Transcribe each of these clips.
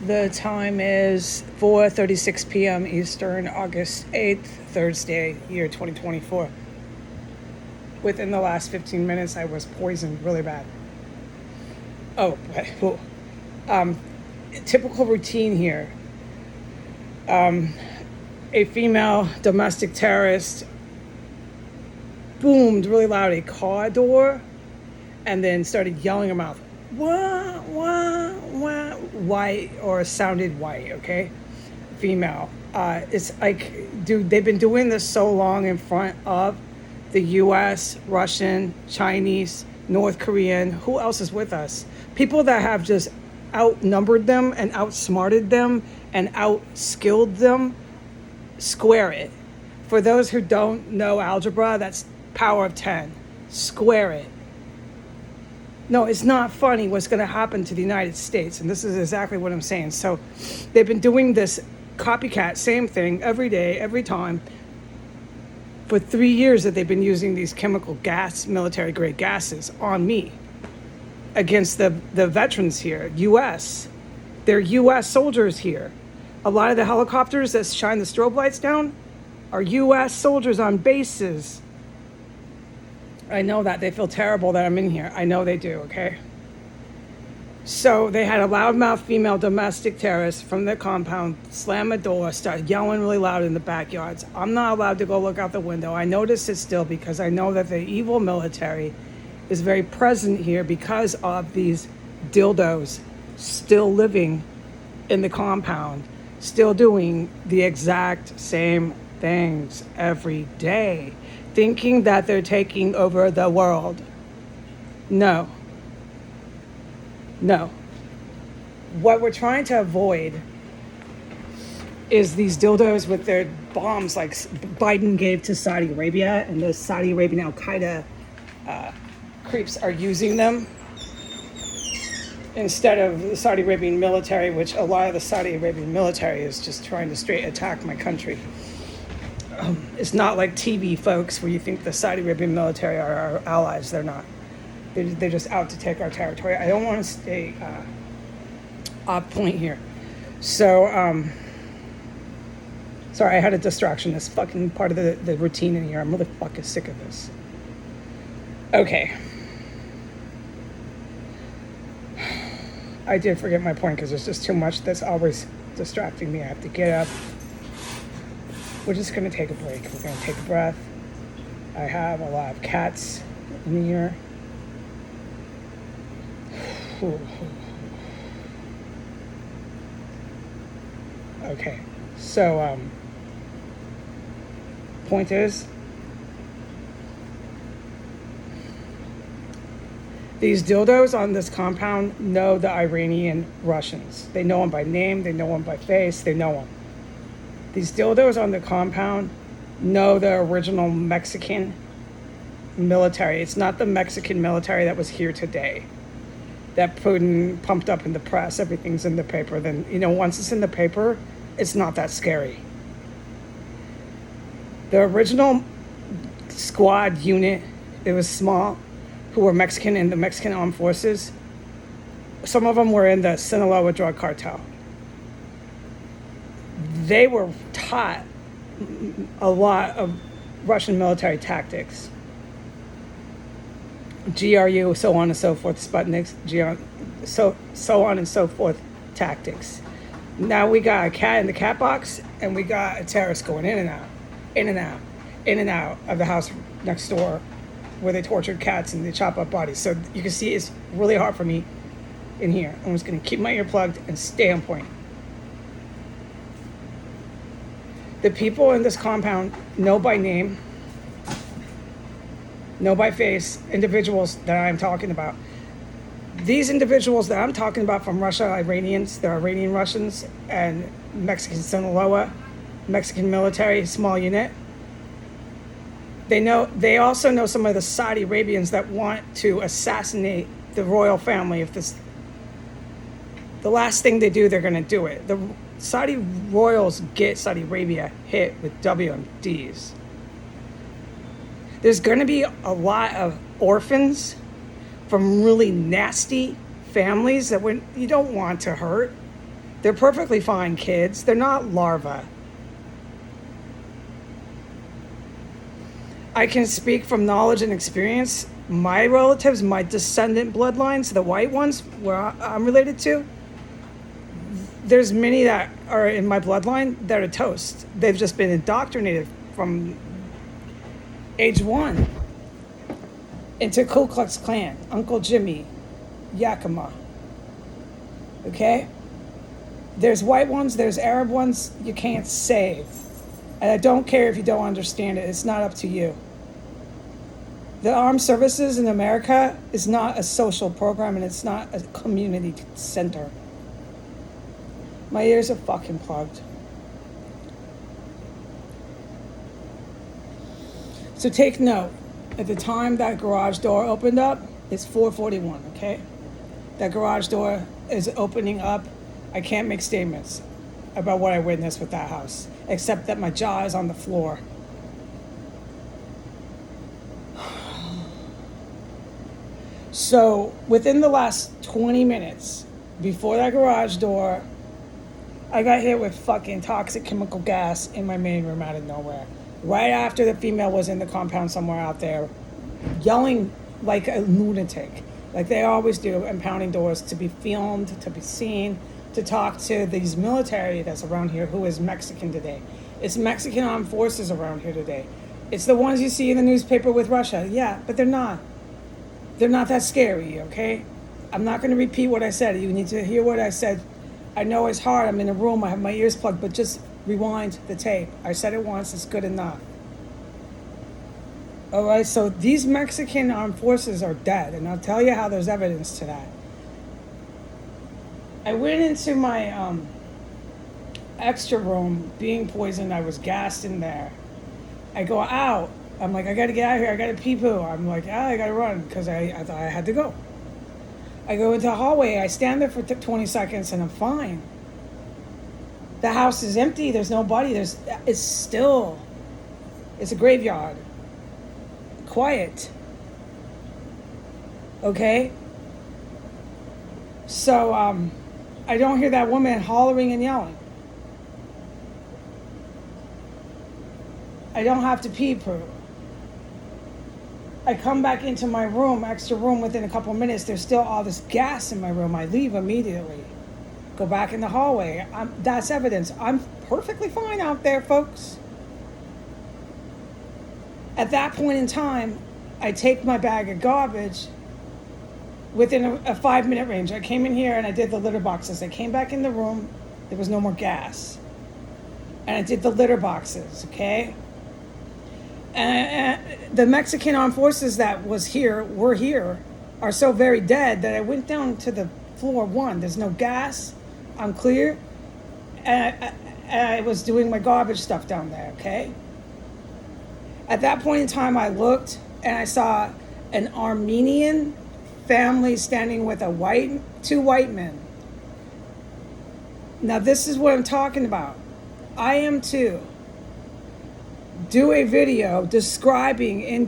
The time is 4:36 p.m. Eastern, August 8th, Thursday, year 2024. Within the last 15 minutes, I was poisoned really bad. Oh, but, typical routine here. A female domestic terrorist boomed really loud a car door and then started yelling her mouth, wah, wah, wah, white, or sounded white, okay? Female. It's like, dude, they've been doing this so long in front of the US, Russian, Chinese, North Korean. Who else is with us? People that have just outnumbered them and outsmarted them and outskilled them. Square it. For those who don't know algebra, that's power of 10. Square it. No, it's not funny what's going to happen to the United States. And this is exactly what I'm saying. So they've been doing this copycat, same thing, every day, every time, for 3 years that they've been using these chemical gas, military grade gases on me against the veterans here, U.S. They're U.S. soldiers here. A lot of the helicopters that shine the strobe lights down are U.S. soldiers on bases. I know that. They feel terrible that I'm in here. I know they do, okay? So they had a loudmouth female domestic terrorist from the compound slam a door, start yelling really loud in the backyards. I'm not allowed to go look out the window. I notice it still because I know that the evil military is very present here because of these dildos still living in the compound, still doing the exact same things every day, thinking that they're taking over the world. No. What we're trying to avoid is these dildos with their bombs like Biden gave to Saudi Arabia, and the Saudi Arabian Al-Qaeda creeps are using them instead of the Saudi Arabian military, which a lot of the Saudi Arabian military is just trying to straight attack my country. It's not like TV, folks, where you think the Saudi Arabian military are our allies. They're not. They're just out to take our territory. I don't want to stay off point here. So, sorry, I had a distraction. This fucking part of the routine in here. I'm really fucking sick of this. Okay. I did forget my point because there's just too much that's always distracting me. I have to get up. We're just going to take a break. We're going to take a breath. I have a lot of cats in here. Okay, so point is, these dildos on this compound know the Iranian Russians. They know them by name, they know them by face, they know them. These dildos on the compound know the original Mexican military. It's not the Mexican military that was here today, that Putin pumped up in the press. Everything's in the paper. Then, once it's in the paper, it's not that scary. The original squad unit, it was small, who were Mexican in the Mexican Armed Forces. Some of them were in the Sinaloa drug cartel. They were taught a lot of Russian military tactics. GRU, so on and so forth, Sputniks, so on and so forth tactics. Now we got a cat in the cat box, and we got a terrorist going in and out, in and out, in and out of the house next door where they tortured cats and they chop up bodies. So you can see it's really hard for me in here. I'm just going to keep my ear plugged and stay on point. The people in this compound know by name, know by face, individuals that I'm talking about. These individuals that I'm talking about from Russia, Iranians, they're Iranian Russians, and Mexican Sinaloa, Mexican military, small unit. They also know some of the Saudi Arabians that want to assassinate the royal family. The last thing they do, they're going to do it. The Saudi royals get Saudi Arabia hit with WMDs. There's going to be a lot of orphans from really nasty families that you don't want to hurt. They're perfectly fine kids. They're not larvae. I can speak from knowledge and experience. My relatives, my descendant bloodlines, the white ones where I'm related to, there's many that are in my bloodline that are toast. They've just been indoctrinated from age 1 into Ku Klux Klan, Uncle Jimmy, Yakima. Okay? There's white ones, there's Arab ones you can't save. And I don't care if you don't understand it, it's not up to you. The armed services in America is not a social program and it's not a community center. My ears are fucking plugged. So take note, at the time that garage door opened up, it's 4:41, okay? That garage door is opening up. I can't make statements about what I witnessed with that house, except that my jaw is on the floor. So within the last 20 minutes, before that garage door, I got hit with fucking toxic chemical gas in my main room out of nowhere. Right after the female was in the compound somewhere out there, yelling like a lunatic, like they always do, and pounding doors to be filmed, to be seen, to talk to these military that's around here who is Mexican today. It's Mexican armed forces around here today. It's the ones you see in the newspaper with Russia. Yeah, but they're not. They're not that scary, okay? I'm not going to repeat what I said. You need to hear what I said. I know it's hard. I'm in a room. I have my ears plugged, but just rewind the tape. I said it once. It's good enough. All right, so these Mexican armed forces are dead, and I'll tell you how there's evidence to that. I went into my extra room being poisoned. I was gassed in there. I go out. I'm like, I got to get out of here. I got to pee-poo. I'm like, I got to run because I thought I had to go. I go into the hallway. I stand there for 20 seconds, and I'm fine. The house is empty. There's nobody. It's still. It's a graveyard. Quiet. Okay? So, I don't hear that woman hollering and yelling. I don't have to pee-poo. I come back into my room, extra room, within a couple minutes. There's still all this gas in my room. I leave immediately. Go back in the hallway. That's evidence. I'm perfectly fine out there, folks. At that point in time, I take my bag of garbage within a 5-minute range. I came in here and I did the litter boxes. I came back in the room. There was no more gas. And I did the litter boxes, okay? And the Mexican armed forces that were here, are so very dead that I went down to the floor 1. There's no gas. I'm clear. And I was doing my garbage stuff down there, okay? At that point in time, I looked and I saw an Armenian family standing with two white men. Now, this is what I'm talking about. I am too. Do a video describing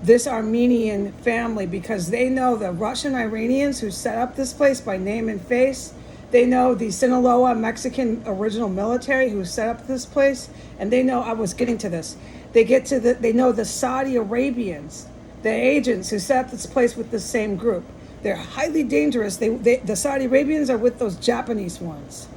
this Armenian family because they know the Russian Iranians who set up this place by name and face. They know the Sinaloa Mexican original military who set up this place, and they know I was getting to this. They know the Saudi Arabians, the agents who set up this place with the same group. They're highly dangerous. The Saudi Arabians are with those Japanese ones.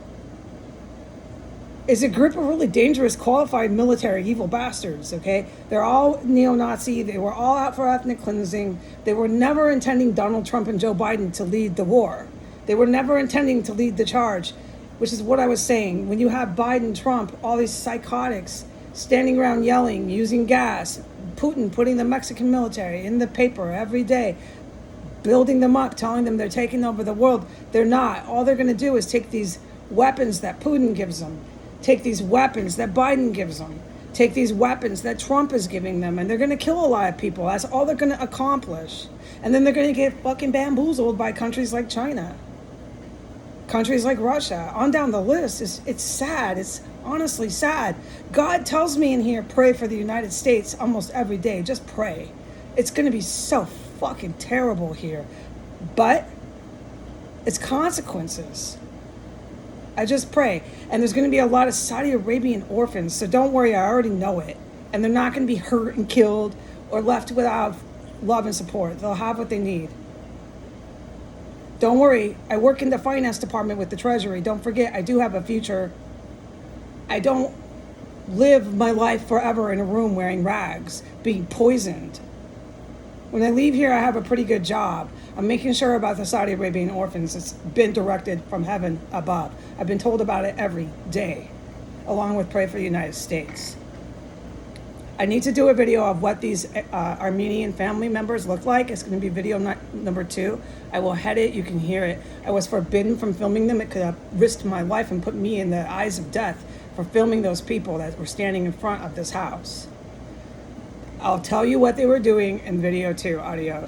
It's a group of really dangerous, qualified military evil bastards, okay? They're all neo-Nazi. They were all out for ethnic cleansing. They were never intending Donald Trump and Joe Biden to lead the war. They were never intending to lead the charge, which is what I was saying. When you have Biden, Trump, all these psychotics standing around yelling, using gas, Putin putting the Mexican military in the paper every day, building them up, telling them they're taking over the world. They're not. All they're going to do is take these weapons that Putin gives them, take these weapons that Biden gives them, take these weapons that Trump is giving them, and they're going to kill a lot of people. That's all they're going to accomplish. And then they're going to get fucking bamboozled by countries like China, countries like Russia, on down the list. It's sad. It's honestly sad. God tells me in here, pray for the United States almost every day. Just pray. It's going to be so fucking terrible here. But it's consequences. I just pray. And there's going to be a lot of Saudi Arabian orphans, so don't worry, I already know it. And they're not going to be hurt and killed or left without love and support. They'll have what they need. Don't worry, I work in the finance department with the Treasury. Don't forget, I do have a future. I don't live my life forever in a room wearing rags, being poisoned. When I leave here, I have a pretty good job. I'm making sure about the Saudi Arabian orphans. It's been directed from heaven above. I've been told about it every day, along with Pray for the United States. I need to do a video of what these Armenian family members look like. It's going to be video number 2. I will head it. You can hear it. I was forbidden from filming them. It could have risked my life and put me in the eyes of death for filming those people that were standing in front of this house. I'll tell you what they were doing in video 2. Adios.